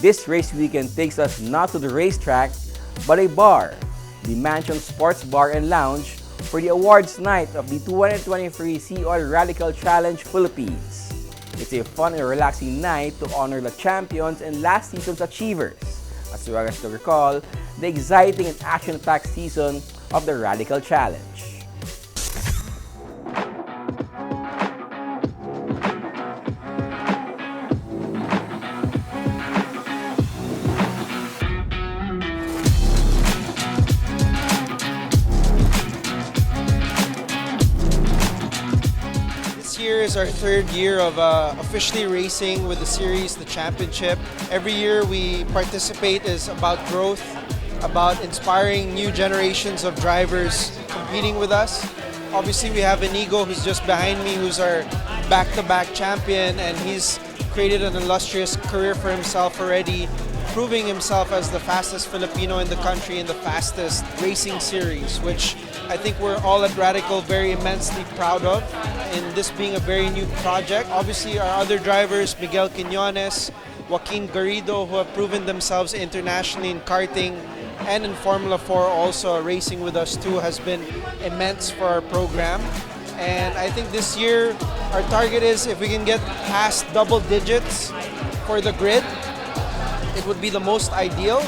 This race weekend takes us not to the racetrack, but a bar, the Mansion Sports Bar and Lounge, for the awards night of the 2023 Seaoil Radical Challenge Philippines. It's a fun and relaxing night to honor the champions and last season's achievers, as well as to recall the exciting and action-packed season of the Radical Challenge. This year is our third year of officially racing with the series, the championship. Every year we participate is about growth, about inspiring new generations of drivers competing with us. Obviously we have Inigo, who's just behind me, who's our back-to-back champion, and he's created an illustrious career for himself already, proving himself as the fastest Filipino in the country in the fastest racing series, which I think we're all at Radical very immensely proud of, in this being a very new project. Obviously our other drivers, Miguel Quiñones, Joaquin Garrido, who have proven themselves internationally in karting and in Formula 4 also racing with us too, has been immense for our program. And I think this year our target is, if we can get past double digits for the grid, it would be the most ideal.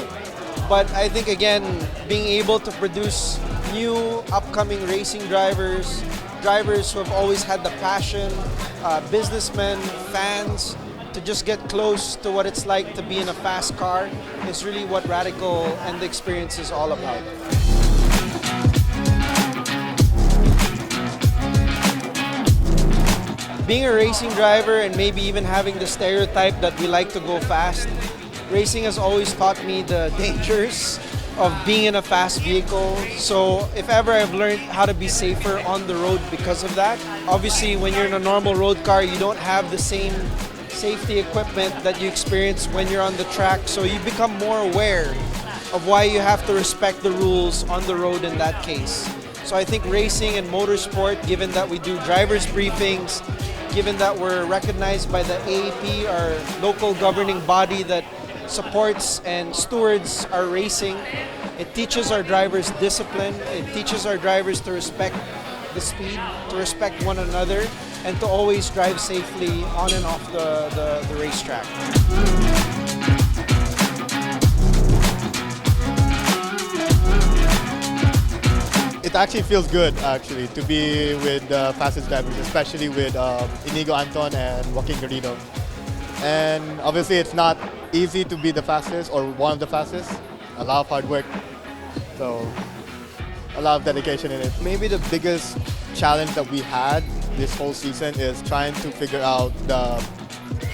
But I think again, being able to produce new upcoming racing drivers, drivers who have always had the passion, businessmen, fans, to just get close to what it's like to be in a fast car is really what Radical and the experience is all about. Being a racing driver and maybe even having the stereotype that we like to go fast, racing has always taught me the dangers of being in a fast vehicle. So if ever I've learned how to be safer on the road because of that. Obviously when you're in a normal road car, you don't have the same safety equipment that you experience when you're on the track, so you become more aware of why you have to respect the rules on the road in that case. So I think racing and motorsport, given that we do drivers briefings, given that we're recognized by the AAP, our local governing body that supports and stewards our racing, it teaches our drivers discipline, it teaches our drivers to respect the speed, to respect one another, and to always drive safely on and off the racetrack. It actually feels good to be with the fastest drivers, especially with Inigo Anton and Joaquin Garrido. And obviously it's not easy to be the fastest or one of the fastest. A lot of hard work, so a lot of dedication in it. Maybe the biggest challenge that we had this whole season is trying to figure out the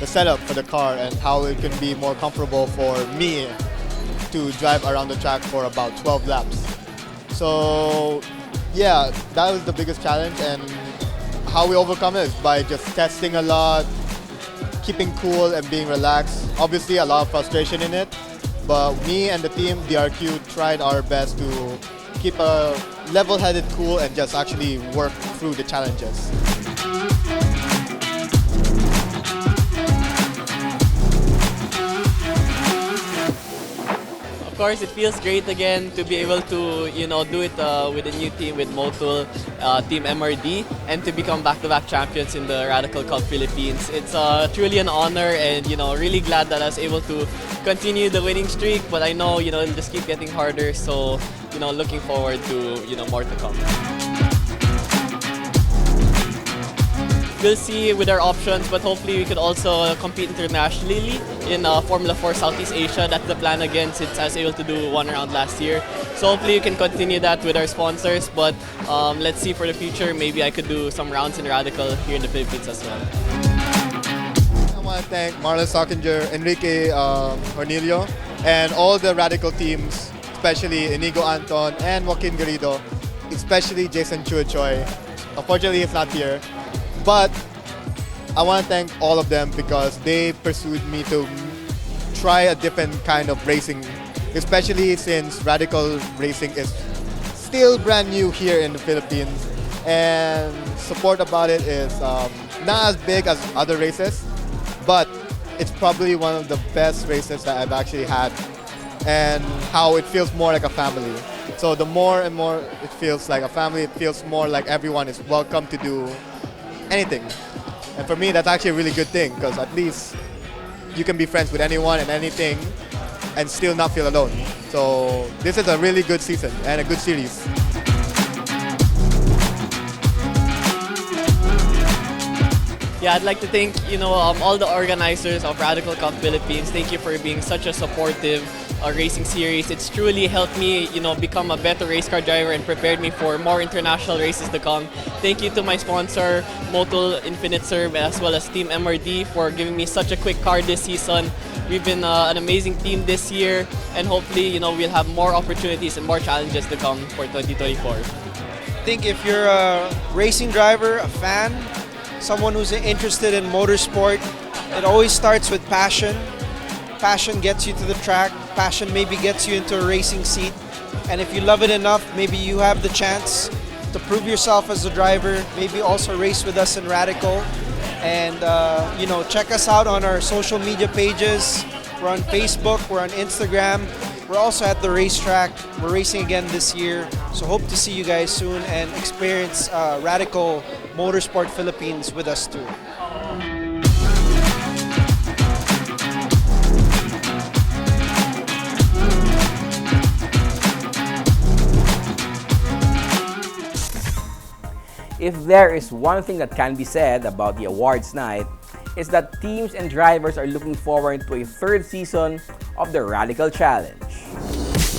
setup for the car and how it can be more comfortable for me to drive around the track for about 12 laps. So yeah, that was the biggest challenge, and how we overcome it is by just testing a lot, keeping cool and being relaxed. Obviously a lot of frustration in it, but me and the team, DRQ, tried our best to keep a level-headed cool and just actually work through the challenges. Of course, it feels great again to be able to, do it with a new team, with Motul, Team MRD, and to become back-to-back champions in the Radical Cup Philippines. It's truly an honor, and really glad that I was able to continue the winning streak. But I know it'll just keep getting harder. So looking forward to more to come. We'll see with our options, but hopefully we could also compete internationally in Formula 4 Southeast Asia. That's the plan again, since I was able to do one round last year. So hopefully we can continue that with our sponsors, but let's see for the future. Maybe I could do some rounds in Radical here in the Philippines as well. I want to thank Marlon Stockinger, Enrique Cornelio, and all the Radical teams, especially Inigo Anton and Joaquin Garrido, especially Jason Chuachoy. Unfortunately, he's not here. But I want to thank all of them because they pursued me to try a different kind of racing, especially since Radical Racing is still brand new here in the Philippines, and support about it is not as big as other races, but it's probably one of the best races that I've actually had, and how it feels more like a family. So the more and more it feels like a family, it feels more like everyone is welcome to do anything. And for me, that's actually a really good thing, because at least you can be friends with anyone and anything and still not feel alone. So this is a really good season and a good series. Yeah, I'd like to thank all the organizers of Radical Cup Philippines. Thank you for being such a supportive racing series. It's truly helped me become a better race car driver and prepared me for more international races to come. Thank you to my sponsor, Motul Infinite Serve, as well as Team MRD for giving me such a quick car this season. We've been an amazing team this year, and hopefully we'll have more opportunities and more challenges to come for 2024. I think if you're a racing driver, a fan, someone who's interested in motorsport, it always starts with passion. Passion gets you to the track. Passion maybe gets you into a racing seat. And if you love it enough, maybe you have the chance to prove yourself as a driver, maybe also race with us in Radical. And check us out on our social media pages. We're on Facebook, we're on Instagram. We're also at the racetrack. We're racing again this year. So hope to see you guys soon and experience Radical Motorsport Philippines with us too. If there is one thing that can be said about the awards night, it's that teams and drivers are looking forward to a third season of the Radical Challenge.